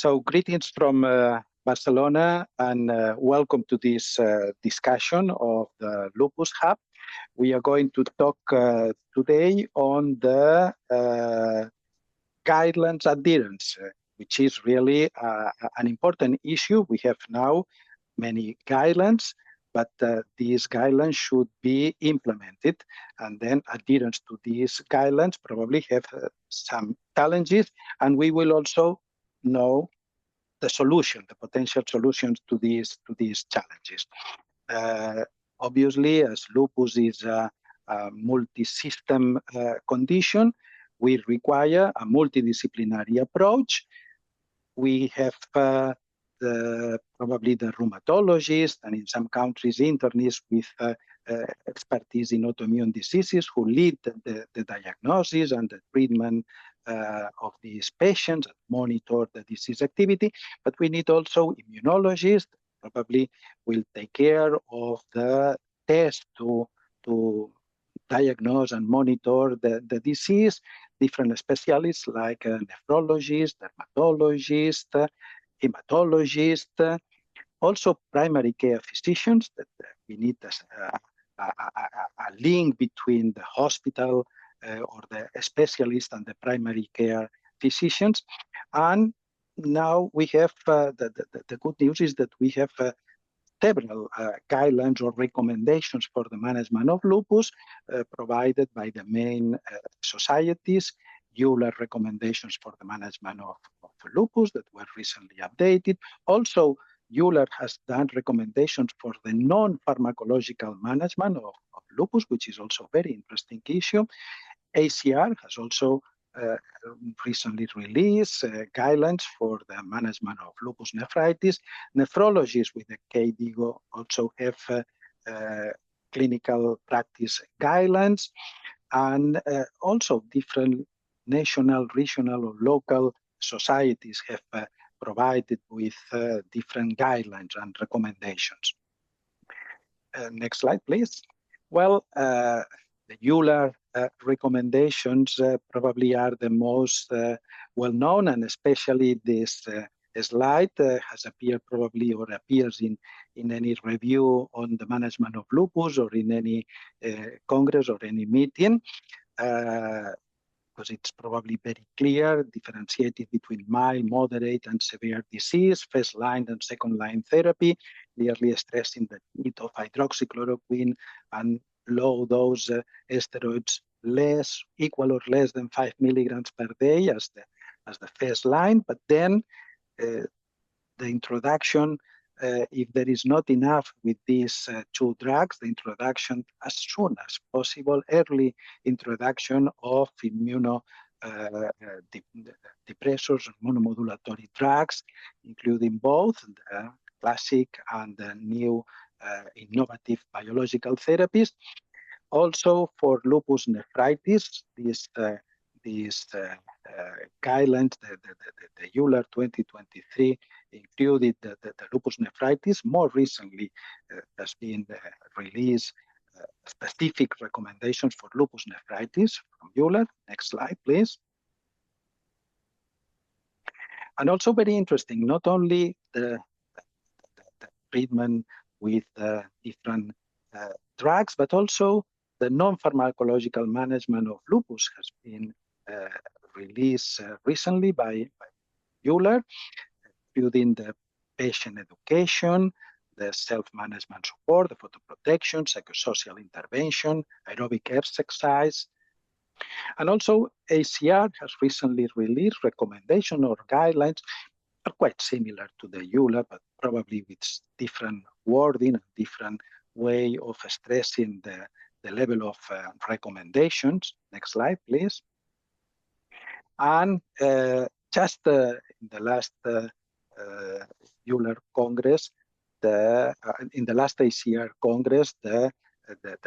So greetings from Barcelona, and welcome to this discussion of the Lupus Hub. We are going to talk today on the guidelines adherence, which is really an important issue. We have now many guidelines, but these guidelines should be implemented, and then adherence to these guidelines probably have some challenges, and we will also know the solution, the potential solutions to these challenges. Obviously, as lupus is a multi-system condition, we require a multidisciplinary approach. We have probably the rheumatologist, and in some countries internists with expertise in autoimmune diseases who lead the diagnosis and the treatment of these patients, monitor the disease activity. But we need also immunologists, probably will take care of the test to diagnose and monitor the disease. Different specialists like nephrologist, dermatologist, hematologist, also primary care physicians, that we need a link between the hospital or the specialist and the primary care physicians. And now we have, the good news is that we have several guidelines or recommendations for the management of lupus provided by the main societies. EULAR recommendations for the management of lupus that were recently updated. Also, EULAR has done recommendations for the non-pharmacological management of lupus, which is also a very interesting issue. ACR has also recently released guidelines for the management of lupus nephritis. Nephrologists with the KDIGO also have clinical practice guidelines, and also different national, regional, or local societies have provided with different guidelines and recommendations. Next slide, please. Well, the EULAR recommendations probably are the most well-known, and especially this slide has appeared probably or appears in any review on the management of lupus or in any congress or any meeting, because it's probably very clear, differentiated between mild, moderate, and severe disease, first-line and second-line therapy, clearly stressing the need of hydroxychloroquine and low-dose steroids equal or less than 5 milligrams per day as the first line. But then the introduction, if there is not enough with these two drugs, the introduction as soon as possible, early introduction of immunodepressors and monomodulatory drugs, including both the classic and the new innovative biological therapies. Also for lupus nephritis, these guidelines, the EULAR 2023 included the lupus nephritis. More recently has been released specific recommendations for lupus nephritis from EULAR. Next slide, please. And also very interesting, not only the treatment with different drugs, but also the non-pharmacological management of lupus has been released recently by EULAR, including the patient education, the self-management support, the photoprotection, psychosocial intervention, aerobic exercise. And also ACR has recently released recommendations or guidelines are quite similar to the EULAR, but probably with different wording and different way of stressing the level of recommendations. Next slide, please. And just in the last EULAR Congress, in the last ACR Congress, the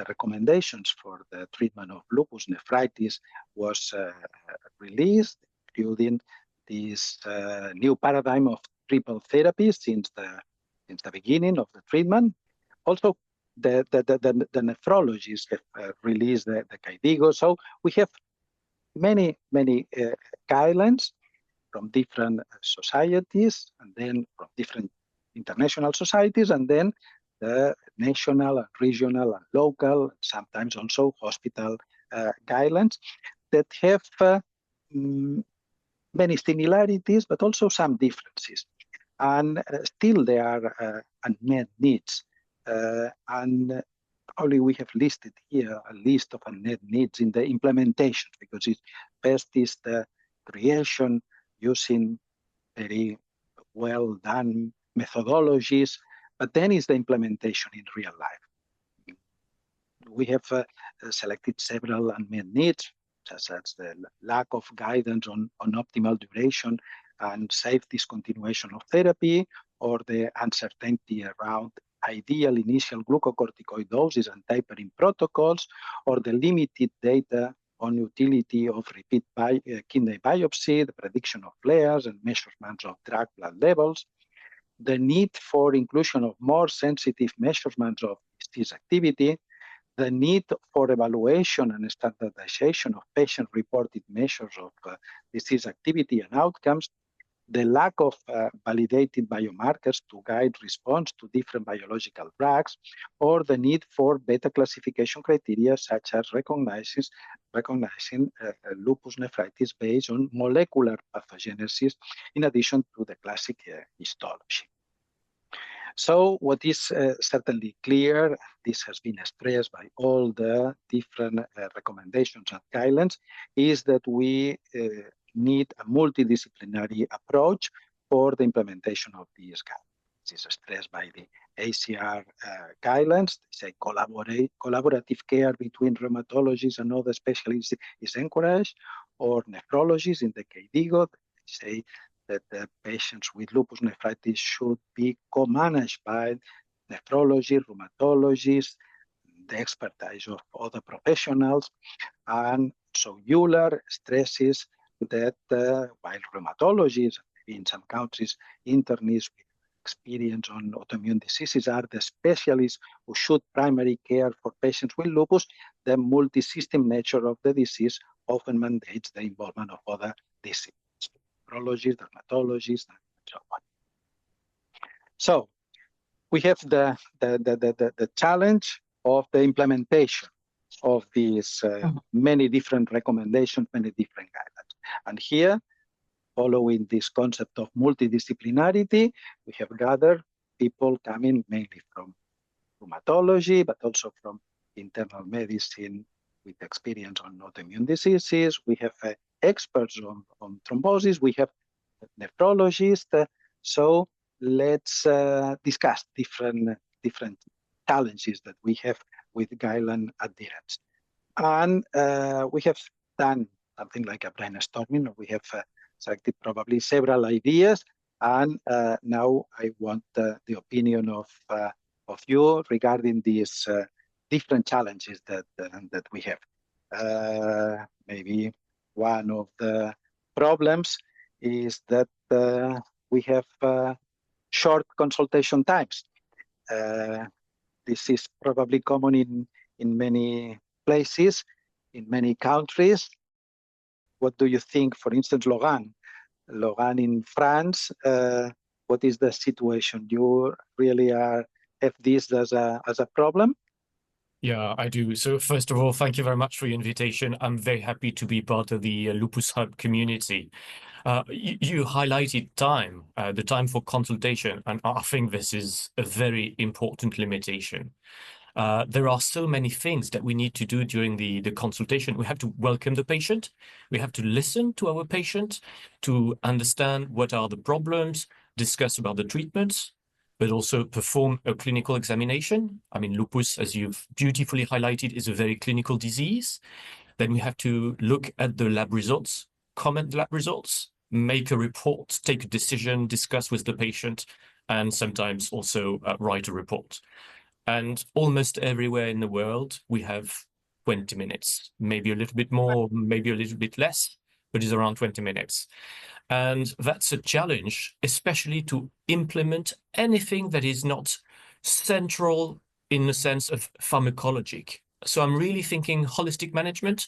recommendations for the treatment of lupus nephritis was released, including this new paradigm of triple therapy since the beginning of the treatment. Also, the nephrologists have released the KDIGO. So we have many guidelines. from different societies, and then from different international societies, and then the national and regional and local, sometimes also hospital guidelines that have many similarities, but also some differences. And still there are unmet needs. And probably we have listed here a list of unmet needs in the implementation, because it's best is the creation using very well done methodologies, but then is the implementation in real life. We have selected several unmet needs, such as the lack of guidance on optimal duration and safe discontinuation of therapy, or the uncertainty around ideal initial glucocorticoid doses and tapering protocols, or the limited data on utility of repeat kidney biopsy, the prediction of flares and measurements of drug blood levels, the need for inclusion of more sensitive measurements of disease activity, the need for evaluation and standardization of patient-reported measures of disease activity and outcomes, the lack of validated biomarkers to guide response to different biological drugs, or the need for better classification criteria, such as recognizing lupus nephritis based on molecular pathogenesis, in addition to the classic histology. So what is certainly clear, this has been expressed by all the different recommendations and guidelines, is that we need a multidisciplinary approach for the implementation of these guidelines. This is stressed by the ACR guidelines. They say collaborative care between rheumatologists and other specialists is encouraged, or nephrologists in the KDIGO. They say that the patients with lupus nephritis should be co-managed by nephrologists, rheumatologists, the expertise of other professionals. And so EULAR stresses that while rheumatologists, in some countries, internists with experience on autoimmune diseases are the specialists who should primary care for patients with lupus, the multi-system nature of the disease often mandates the involvement of other disciplines, nephrologists, dermatologists, and so on. So we have the challenge of the implementation of these many different recommendations, many different guidelines. And here, following this concept of multidisciplinarity, we have gathered people coming mainly from rheumatology, but also from internal medicine with experience on autoimmune diseases. We have experts on thrombosis. We have nephrologists. So let's discuss different challenges that we have with guideline adherence. And we have done something like a brainstorming. We have selected probably several ideas, and now I want the opinion of you regarding these different challenges that we have. Maybe one of the problems is that we have short consultation times. This is probably common in many places, in many countries. What do you think, for instance, Laurent in France, what is the situation? You really have this as a problem? Yeah, I do. So first of all, thank you very much for your invitation. I'm very happy to be part of the Lupus Hub community. You highlighted time, the time for consultation, and I think this is a very important limitation. There are so many things that we need to do during the consultation. We have to welcome the patient. We have to listen to our patient to understand what are the problems, discuss about the treatments, but also perform a clinical examination. I mean, lupus, as you've beautifully highlighted, is a very clinical disease. Then we have to look at the lab results, comment lab results, make a report, take a decision, discuss with the patient, and sometimes also write a report. And almost everywhere in the world, we have 20 minutes, maybe a little bit more, maybe a little bit less, but it's around 20 minutes. And that's a challenge, especially to implement anything that is not central in the sense of pharmacologic. So I'm really thinking holistic management,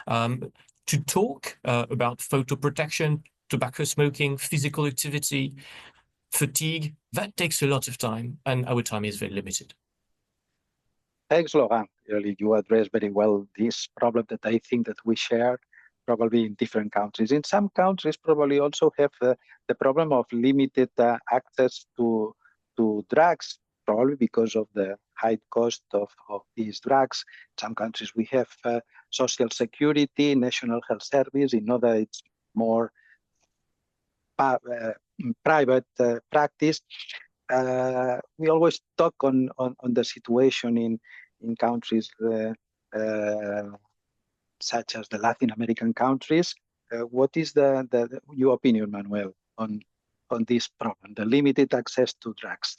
to talk about photoprotection, tobacco smoking, physical activity, fatigue. That takes a lot of time, and our time is very limited. Thanks, Laurent. Really, you address very well this problem that I think that we share probably in different countries. In some countries, probably also have the problem of limited access to drugs, probably because of the high cost of these drugs. In some countries, we have social security, national health service. In other, it's more private practice. We always talk on the situation in countries such as the Latin American countries. What is your opinion, Manuel, on this problem, the limited access to drugs?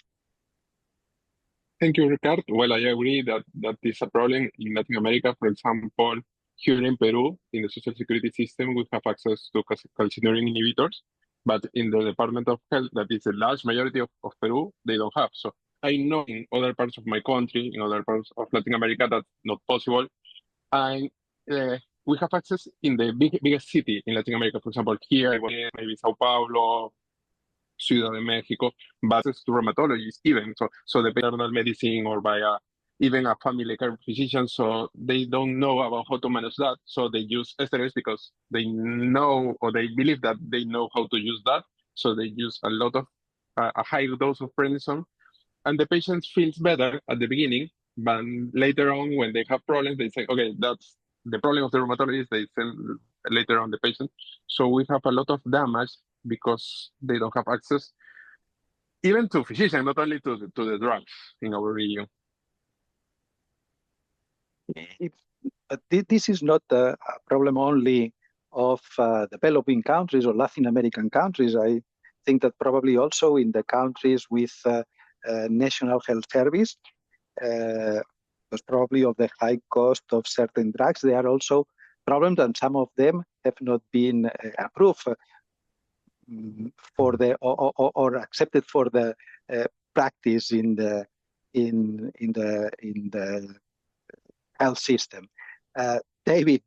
Thank you, Ricard. Well, I agree that is a problem in Latin America. For example, here in Peru, in the social security system, we have access to calcineurin inhibitors, but in the Department of Health, that is the large majority of Peru, they don't have. So I know in other parts of my country, in other parts of Latin America, that's not possible. And we have access in the biggest city in Latin America. For example, here, maybe Sao Paulo, Ciudad de Mexico, but access to rheumatologists even. So the internal medicine or by even a family care physician, so they don't know about how to manage that. So they use steroids because they know or they believe that they know how to use that. So they use a lot of a high dose of prednisone, and the patient feels better at the beginning, but later on when they have problems, they say, okay, that's the problem of the rheumatologist. They send later on the patient. So we have a lot of damage because they don't have access even to physicians, not only to the drugs in our region. This is not a problem only of developing countries or Latin American countries. I think that probably also in the countries with national health service, because probably of the high cost of certain drugs, there are also problems, and some of them have not been approved for the or accepted for the practice in the health system. David.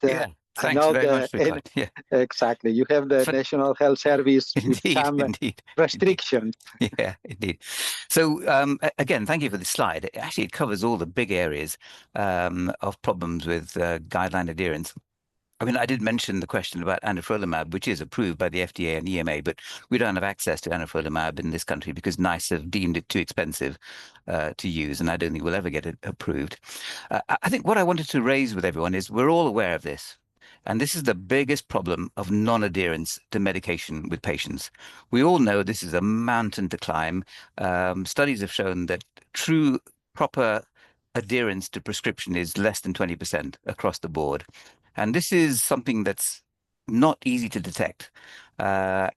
Yeah, thanks very much, Ricard. Yeah, exactly. You have the National Health Service with some restrictions. Yeah, indeed. So again, thank you for this slide. Actually, it covers all the big areas of problems with guideline adherence. I mean, I did mention the question about anifrolumab, which is approved by the FDA and EMA, but we don't have access to anifrolumab in this country because NICE have deemed it too expensive to use, and I don't think we'll ever get it approved. I think what I wanted to raise with everyone is we're all aware of this, and this is the biggest problem of non-adherence to medication with patients. We all know this is a mountain to climb. Studies have shown that true, proper adherence to prescription is less than 20% across the board. And this is something that's not easy to detect. I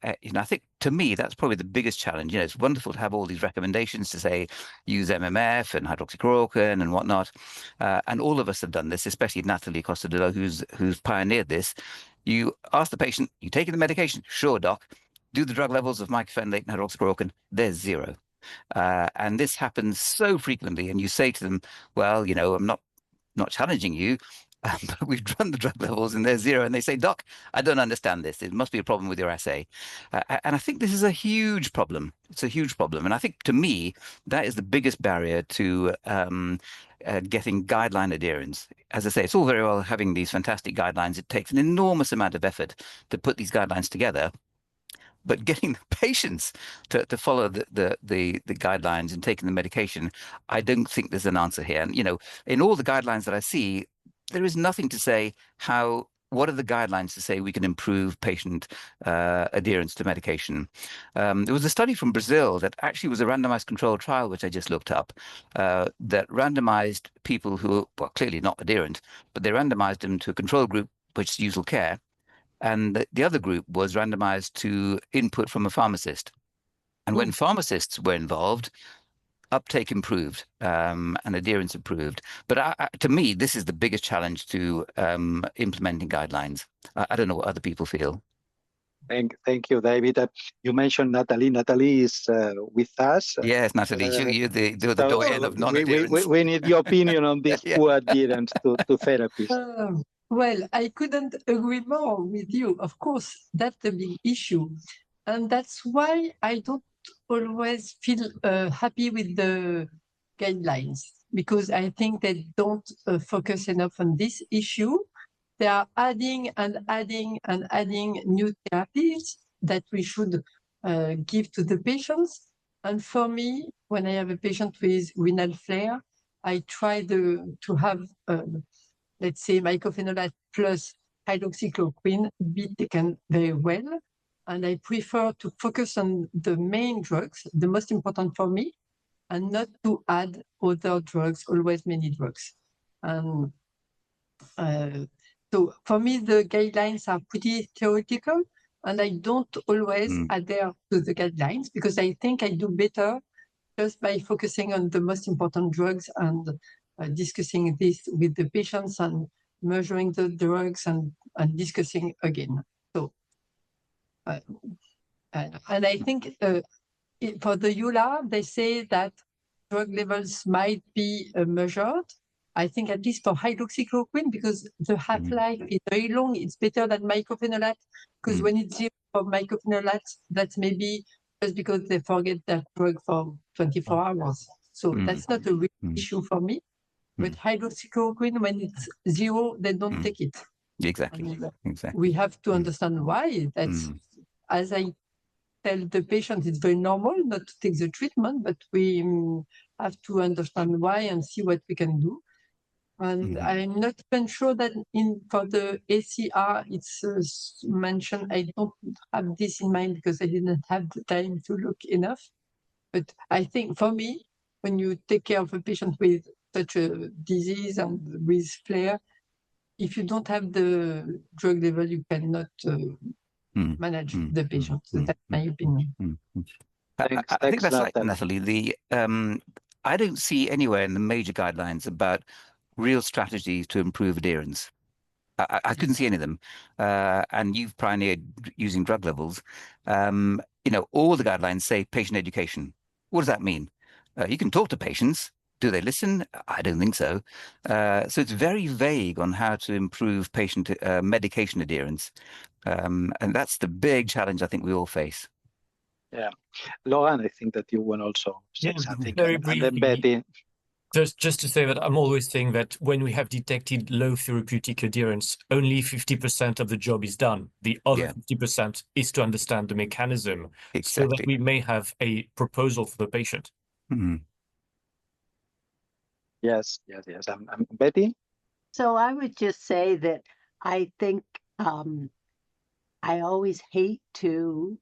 think to me, that's probably the biggest challenge. It's wonderful to have all these recommendations to say, use MMF and hydroxychloroquine and whatnot. And all of us have done this, especially Nathalie Costedoat, who's pioneered this. You ask the patient, you taking the medication? Sure, doc. Do the drug levels of mycophenolate and hydroxychloroquine? There's 0. And this happens so frequently. And you say to them, well, I'm not challenging you, but we've run the drug levels and they're 0. And they say, doc, I don't understand this. It must be a problem with your assay. And I think this is a huge problem. It's a huge problem. And I think to me, that is the biggest barrier to getting guideline adherence. As I say, it's all very well having these fantastic guidelines. It takes an enormous amount of effort to put these guidelines together. But getting the patients to follow the guidelines and taking the medication, I don't think there's an answer here. And, in all the guidelines that I see, there is nothing to say what are the guidelines to say we can improve patient adherence to medication. There was a study from Brazil that actually was a randomized controlled trial, which I just looked up, that randomized people who were clearly not adherent, but they randomized them to a control group, which is usual care. And the other group was randomized to input from a pharmacist. And when pharmacists were involved, uptake improved and adherence improved. But to me, this is the biggest challenge to implementing guidelines. I don't know what other people feel. Thank you, David. You mentioned Nathalie. Nathalie is with us. Yes, Nathalie, you're the doyen of non-adherence. We need your opinion on this poor adherence to therapies. Well, I couldn't agree more with you. Of course, that's the big issue. And that's why I don't always feel happy with the guidelines, because I think they don't focus enough on this issue. They are adding and adding and adding new therapies that we should give to the patients. And for me, when I have a patient with renal flare, I try to have let's say mycophenolate plus hydroxychloroquine be taken very well. And I prefer to focus on the main drugs, the most important for me, and not to add other drugs, always many drugs. So for me, the guidelines are pretty theoretical, and I don't always adhere to the guidelines because I think I do better just by focusing on the most important drugs and discussing this with the patients and measuring the drugs and discussing again. So, and I think for the EULAR, they say that drug levels might be measured. I think at least for hydroxychloroquine, because the half-life is very long, it's better than mycophenolate, because when it's zero for mycophenolate, that's maybe just because they forget that drug for 24 hours. So that's not a real issue for me. But hydroxychloroquine, when it's zero, they don't take it. Exactly. We have to understand why. That's, as I tell the patient, it's very normal not to take the treatment, but we have to understand why and see what we can do. And I'm not even sure that for the ACR, it's mentioned. I don't have this in mind because I didn't have the time to look enough. But I think for me, when you take care of a patient with such a disease and with flare, if you don't have the drug level, you cannot manage the patient. So that's my opinion. I think that's right, Nathalie. I don't see anywhere in the major guidelines about real strategies to improve adherence. I couldn't see any of them. And you've pioneered using drug levels. All the guidelines say patient education. What does that mean? You can talk to patients. Do they listen? I don't think so. So it's very vague on how to improve patient medication adherence. And that's the big challenge I think we all face. Yeah. Laurent, I think that you want also say something. Very And then briefly. Betty. Just to say that I'm always saying that when we have detected low therapeutic adherence, only 50% of the job is done. The other 50% is to understand the mechanism so that we may have a proposal for the patient. Yes. Betty? So I would just say that I think I always hate to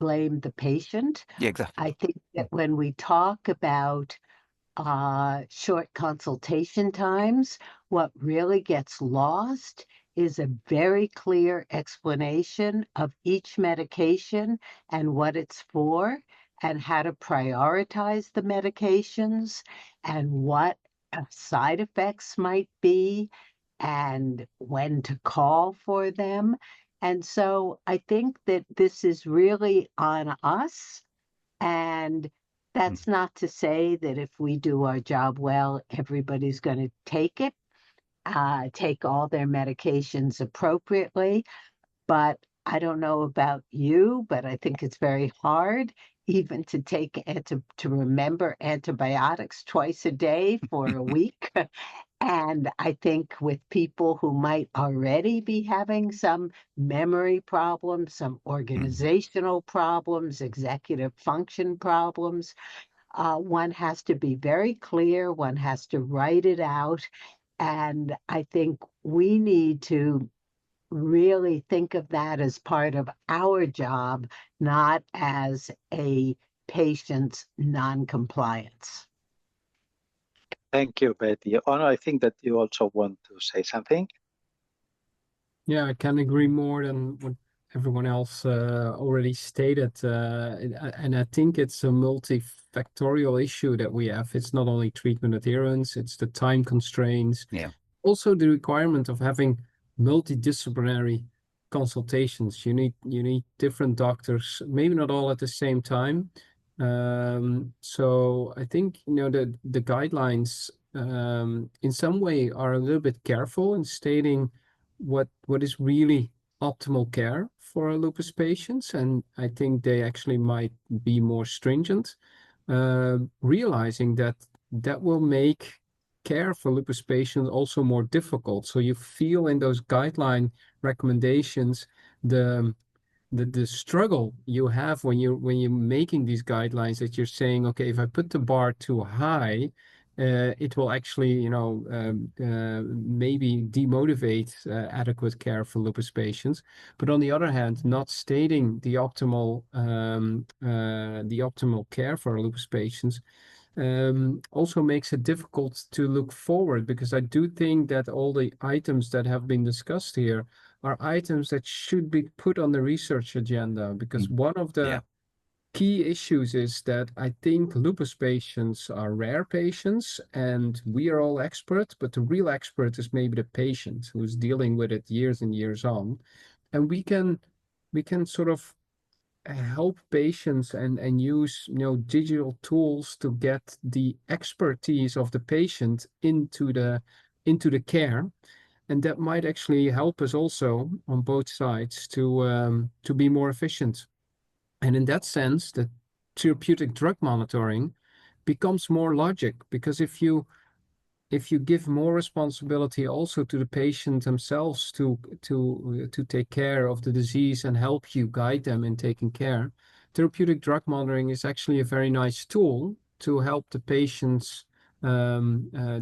blame the patient. Yeah, exactly. I think that when we talk about short consultation times, what really gets lost is a very clear explanation of each medication and what it's for and how to prioritize the medications and what side effects might be and when to call for them. And so I think that this is really on us, and that's not to say that if we do our job well, everybody's going to take it, take all their medications appropriately. But I don't know about you, but I think it's very hard even to take to remember antibiotics twice a day for a week. And I think with people who might already be having some memory problems, some organizational problems, executive function problems, one has to be very clear, one has to write it out. And I think we need to really think of that as part of our job, not as a patient's non-compliance. Thank you, Betty. Onno, I think that you also want to say something. Yeah, I can agree more than what everyone else already stated. And I think it's a multifactorial issue that we have. It's not only treatment adherence, it's the time constraints. Yeah. Also the requirement of having multidisciplinary consultations. You need different doctors, maybe not all at the same time. So I think the guidelines in some way are a little bit careful in stating what is really optimal care for lupus patients, and I think they actually might be more stringent, realizing that will make care for lupus patients also more difficult. So you feel in those guideline recommendations the struggle you have when you're making these guidelines, that you're saying, okay, if I put the bar too high, it will actually, maybe demotivate adequate care for lupus patients. But on the other hand, not stating the optimal care for lupus patients also makes it difficult to look forward, because I do think that all the items that have been discussed here are items that should be put on the research agenda, because one of the key issues is that I think lupus patients are rare patients and we are all experts, but the real expert is maybe the patient who's dealing with it years and years on. And we can sort of help patients and use digital tools to get the expertise of the patient into the care. And that might actually help us also on both sides to be more efficient. And in that sense, the therapeutic drug monitoring becomes more logic, because if you give more responsibility also to the patient themselves to take care of the disease and help you guide them in taking care, therapeutic drug monitoring is actually a very nice tool to help the patients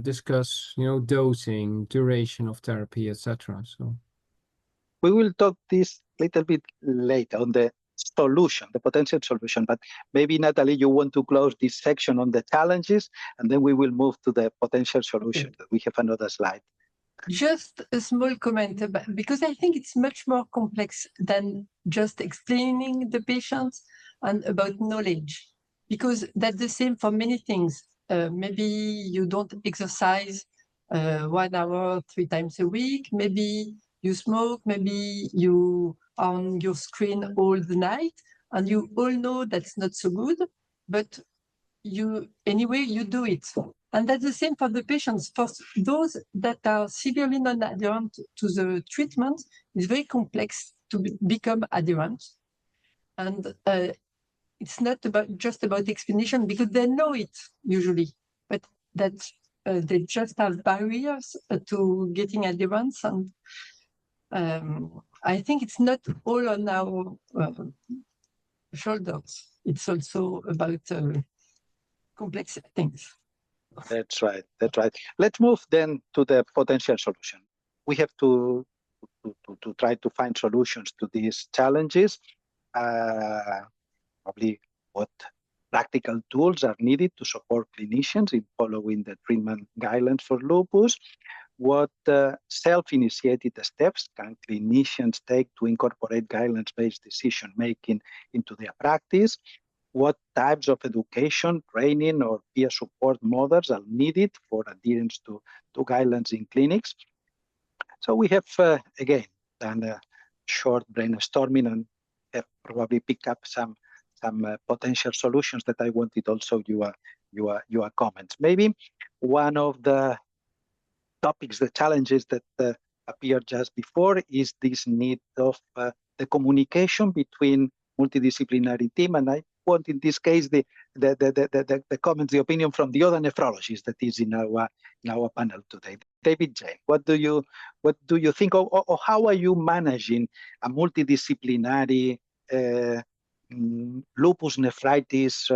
discuss, dosing, duration of therapy, etc. So we will talk this a little bit later on the solution, the potential solution. But maybe, Nathalie, you want to close this section on the challenges, and then we will move to the potential solution. We have another slide. Just a small comment, because I think it's much more complex than just explaining the patient and about knowledge, because that's the same for many things. Maybe you don't exercise 1 hour 3 times a week, maybe you smoke, maybe you are on your screen all the night, and you all know that's not so good, but anyway you do it. And that's the same for the patients. For those that are severely non-adherent to the treatment, it's very complex to become adherent. And it's not just about explanation, because they know it usually, but that they just have barriers to getting adherence. And I think it's not all on our shoulders. It's also about complex things. That's right. That's right. Let's move then to the potential solution. We have to try to find solutions to these challenges. Probably what practical tools are needed to support clinicians in following the treatment guidelines for lupus. What self-initiated steps can clinicians take to incorporate guidelines-based decision-making into their practice? What types of education, training, or peer support models are needed for adherence to guidelines in clinics? So we have, again, done a short brainstorming and have probably picked up some potential solutions that I wanted also your comments. Maybe one of the topics, the challenges that appeared just before, is this need of the communication between multidisciplinary team, and I want in this case the comments, the opinion from the other nephrologist that is in our panel today. David, Jayne, what do you think, or how are you managing a multidisciplinary lupus nephritis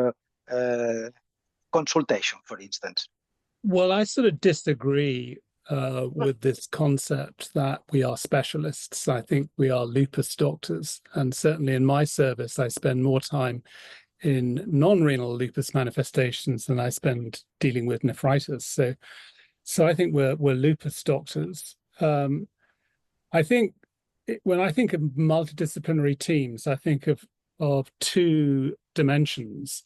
consultation, for instance? Well, I sort of disagree with this concept that we are specialists. I think we are lupus doctors, and certainly in my service, I spend more time in non-renal lupus manifestations than I spend dealing with nephritis. So I think we're lupus doctors. I think when I think of multidisciplinary teams, I think of 2 dimensions.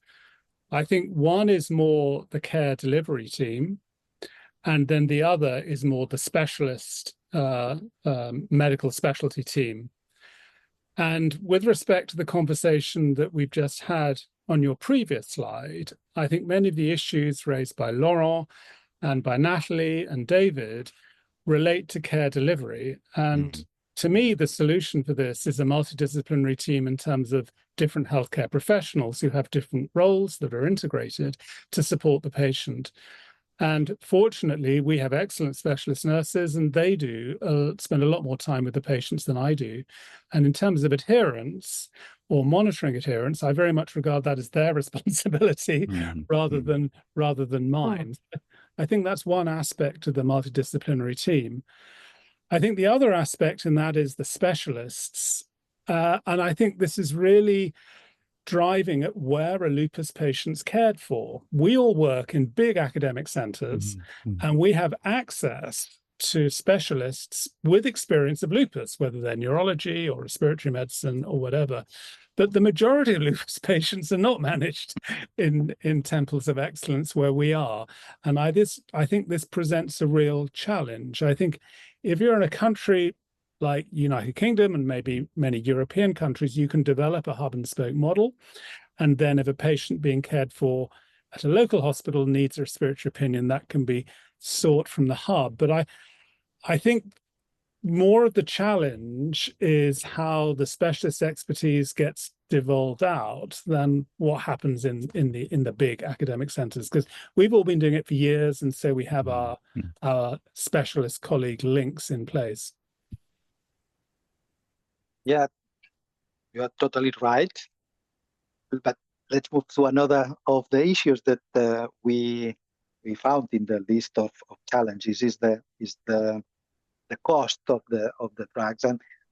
I think one is more the care delivery team, and then the other is more the specialist medical specialty team. And with respect to the conversation that we've just had on your previous slide, I think many of the issues raised by Laurent and by Nathalie and David relate to care delivery. And to me, the solution for this is a multidisciplinary team in terms of different healthcare professionals who have different roles that are integrated to support the patient. And fortunately, we have excellent specialist nurses, and they do spend a lot more time with the patients than I do. And in terms of adherence or monitoring adherence, I very much regard that as their responsibility rather than mine. I think that's one aspect of the multidisciplinary team. I think the other aspect in that is the specialists. And I think this is really driving at where a lupus patient's cared for. We all work in big academic centers, and we have access to specialists with experience of lupus, whether they're neurology or respiratory medicine or whatever. But the majority of lupus patients are not managed in temples of excellence where we are. And I think this presents a real challenge. I think if you're in a country like United Kingdom and maybe many European countries, you can develop a hub and spoke model. And then if a patient being cared for at a local hospital needs a respiratory opinion, that can be sought from the hub. But I think more of the challenge is how the specialist expertise gets devolved out than what happens in the big academic centers, because we've all been doing it for years, and so we have our specialist colleague links in place. Yeah, you are totally right. But let's move to another of the issues that we found in the list of challenges is the cost of the drugs,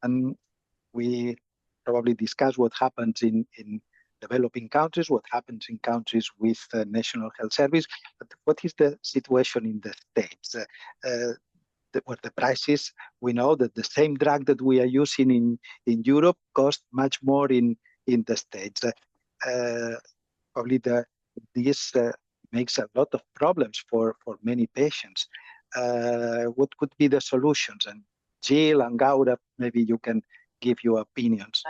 and we probably discuss what happens in developing countries, what happens in countries with National Health Service, but what is the situation in the States? What the prices, we know that the same drug that we are using in Europe costs much more in the States. Probably this makes a lot of problems for many patients. What could be the solutions? And Jill and Gaurav, maybe you can give your opinions.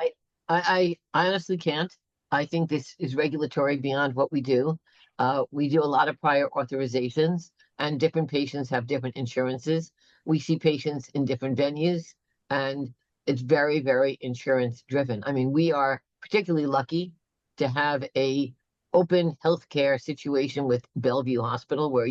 I honestly can't. I think this is regulatory beyond what we do. We do a lot of prior authorizations, and different patients have different insurances. We see patients in different venues, and it's very, very insurance driven. I mean, we are particularly lucky to have a open healthcare situation with Bellevue Hospital, where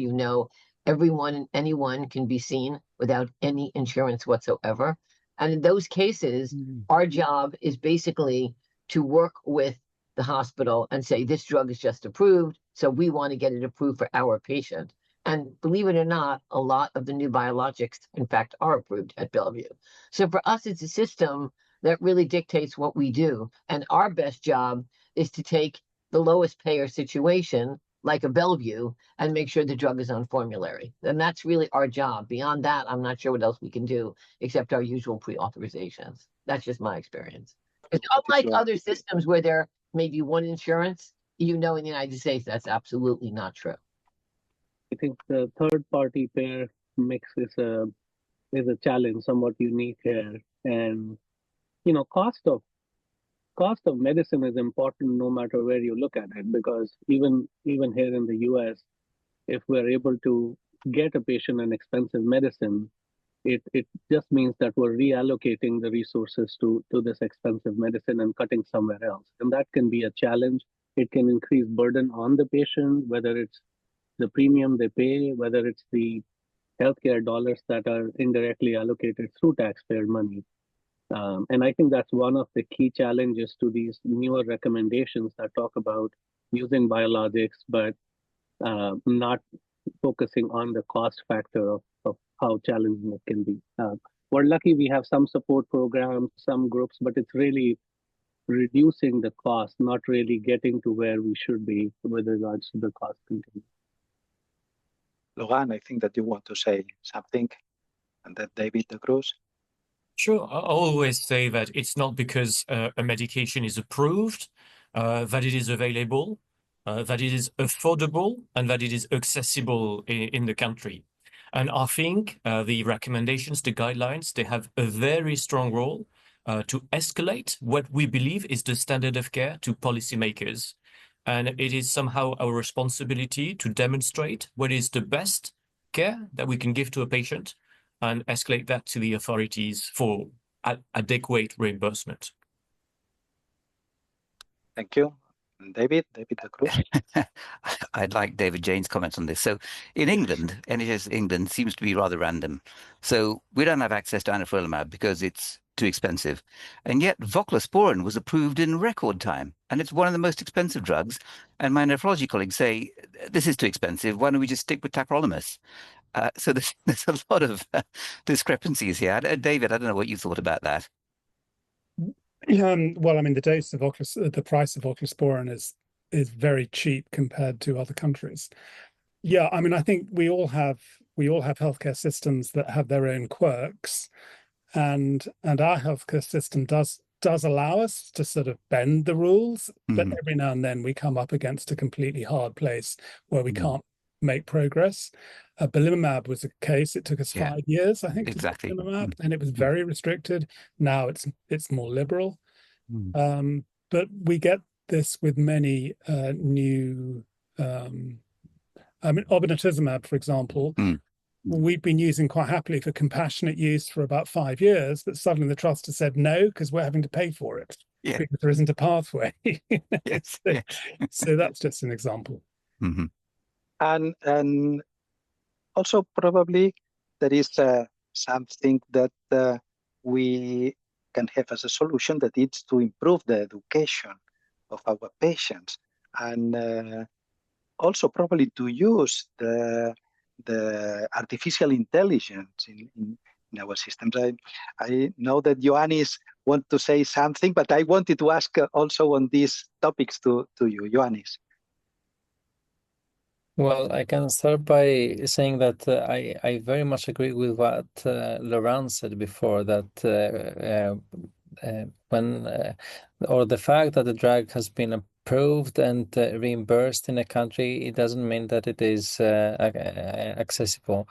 everyone and anyone can be seen without any insurance whatsoever. And in those cases, our job is basically to work with the hospital and say, this drug is just approved, so we want to get it approved for our patient. And believe it or not, a lot of the new biologics, in fact, are approved at Bellevue. So for us, it's a system that really dictates what we do. And our best job is to take the lowest payer situation, like a Bellevue, and make sure the drug is on formulary. And that's really our job. Beyond that, I'm not sure what else we can do except our usual pre-authorizations. That's just my experience. It's unlike other systems where there may be one insurance, in the United States, that's absolutely not true. I think the third-party payer mix is a challenge, somewhat unique here. And cost of medicine is important no matter where you look at it, because even here in the US, if we're able to get a patient an expensive medicine, it just means that we're reallocating the resources to this expensive medicine and cutting somewhere else. And that can be a challenge. It can increase burden on the patient, whether it's the premium they pay, whether it's the healthcare dollars that are indirectly allocated through taxpayer money. And I think that's one of the key challenges to these newer recommendations that talk about using biologics, but not focusing on the cost factor of how challenging it can be. We're lucky we have some support programs, some groups, but it's really reducing the cost, not really getting to where we should be with regards to the cost containment. Laurent, I think that you want to say something, and then David de Cruz. Sure. I always say that it's not because a medication is approved, that it is available, that it is affordable, and that it is accessible in the country. And I think the recommendations, the guidelines, they have a very strong role to escalate what we believe is the standard of care to policymakers. And it is somehow our responsibility to demonstrate what is the best care that we can give to a patient and escalate that to the authorities for adequate reimbursement. Thank you. David De Cruz. I'd like David Jayne's comments on this. So in England, NHS England seems to be rather random. So we don't have access to anifrolumab because it's too expensive. And yet voclosporin was approved in record time. And it's one of the most expensive drugs. And my nephrology colleagues say, this is too expensive. Why don't we just stick with tacrolimus? So there's a lot of discrepancies here. David, I don't know what you thought about that. Well, I mean, the price of voclosporin is very cheap compared to other countries. Yeah, I mean, I think we all have healthcare systems that have their own quirks, and our healthcare system does allow us to sort of bend the rules, but every now and then we come up against a completely hard place where we can't make progress. Belimumab was a case. It took us 5 years, I think, exactly. to get belimumab, and it was very restricted. Now it's more liberal. But we get this with many new. I mean, obinutuzumab, for example, we've been using quite happily for compassionate use for about 5 years, but suddenly the trust has said no because we're having to pay for it because there isn't a pathway. So that's just an example. And also probably there is something that we can have as a solution, that is to improve the education of our patients, and also probably to use the artificial intelligence in our systems. I know that Ioannis want to say something, but I wanted to ask also on these topics to you, Ioannis. Well, I can start by saying that I very much agree with what Laurent said before, that or the fact that the drug has been approved and reimbursed in a country, it doesn't mean that it is accessible.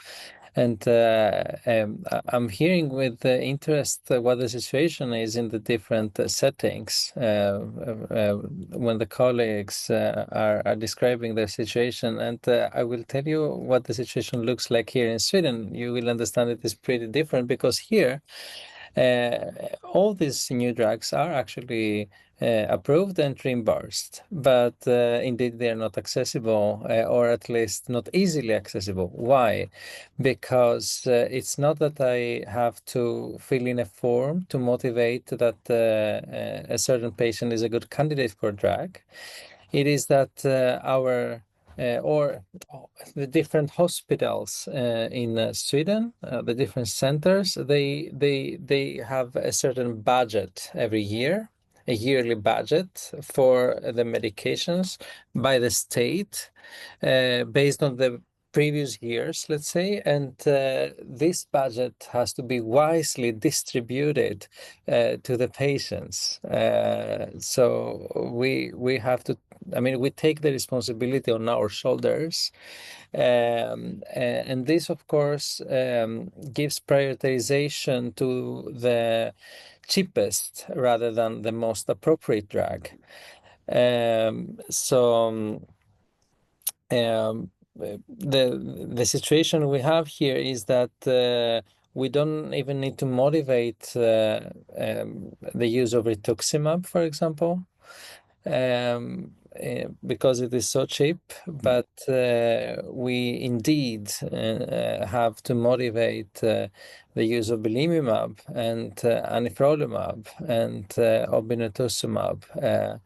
And I'm hearing with interest what the situation is in the different settings when the colleagues are describing their situation. And I will tell you what the situation looks like here in Sweden. You will understand it is pretty different, because here all these new drugs are actually approved and reimbursed, but indeed they are not accessible, or at least not easily accessible. Why? Because it's not that I have to fill in a form to motivate that a certain patient is a good candidate for a drug. It is that or the different hospitals in Sweden, the different centers, they have a certain budget every year, a yearly budget for the medications by the state, based on the previous years, let's say, and this budget has to be wisely distributed to the patients. So we have to, I mean, we take the responsibility on our shoulders, and this, of course, gives prioritization to the cheapest rather than the most appropriate drug. The situation we have here is that we don't even need to motivate the use of rituximab, for example, because it is so cheap, but we indeed have to motivate the use of belimumab and anifrolumab and obinutuzumab.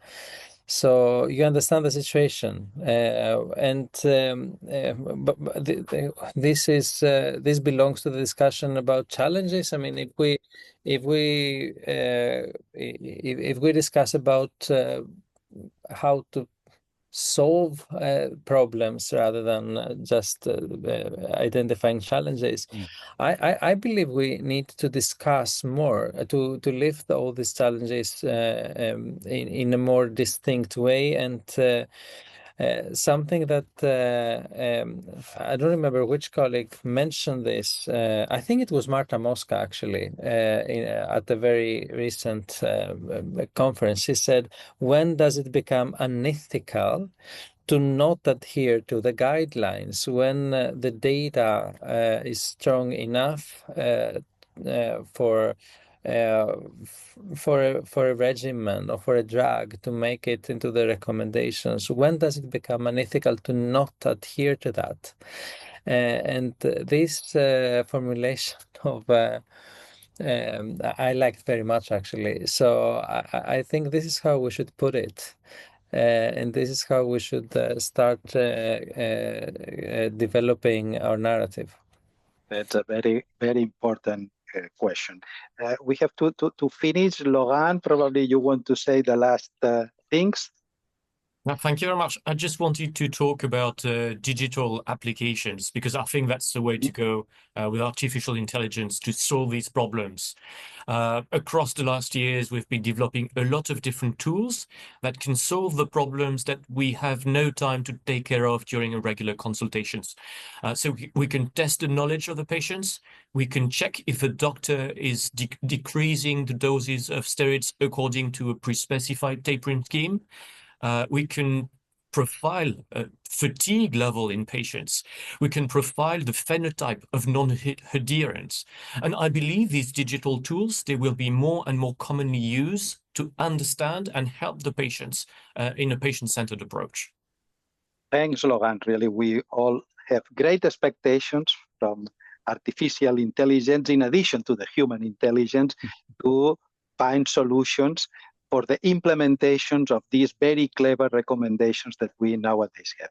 So you understand the situation, but this belongs to the discussion about challenges. I mean, if we discuss about how to solve problems rather than just identifying challenges, I believe we need to discuss more to lift all these challenges in a more distinct way, and Something that I don't remember which colleague mentioned this. I think it was Marta Mosca, actually, at a very recent conference. She said, when does it become unethical to not adhere to the guidelines when the data is strong enough for a regimen or for a drug to make it into the recommendations? When does it become unethical to not adhere to that? And this formulation of I liked very much, actually. So I think this is how we should put it. And this is how we should start developing our narrative. That's a very, very important question. We have to finish. Laurent, probably you want to say the last things. Thank you very much. I just wanted to talk about digital applications, because I think that's the way to go with artificial intelligence to solve these problems. Across the last years, we've been developing a lot of different tools that can solve the problems that we have no time to take care of during a regular consultations. So we can test the knowledge of the patients. We can check if the doctor is decreasing the doses of steroids according to a pre-specified tapering scheme. We can profile fatigue level in patients. We can profile the phenotype of non-adherence. And I believe these digital tools, they will be more and more commonly used to understand and help the patients in a patient-centered approach. Thanks, Laurent. Really, we all have great expectations from artificial intelligence, in addition to the human intelligence, to find solutions for the implementations of these very clever recommendations that we nowadays have.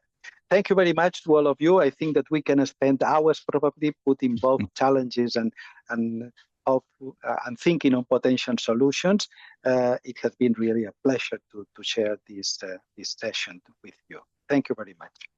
Thank you very much to all of you. I think that we can spend hours probably putting both challenges and thinking on potential solutions. It has been really a pleasure to share this session with you. Thank you very much.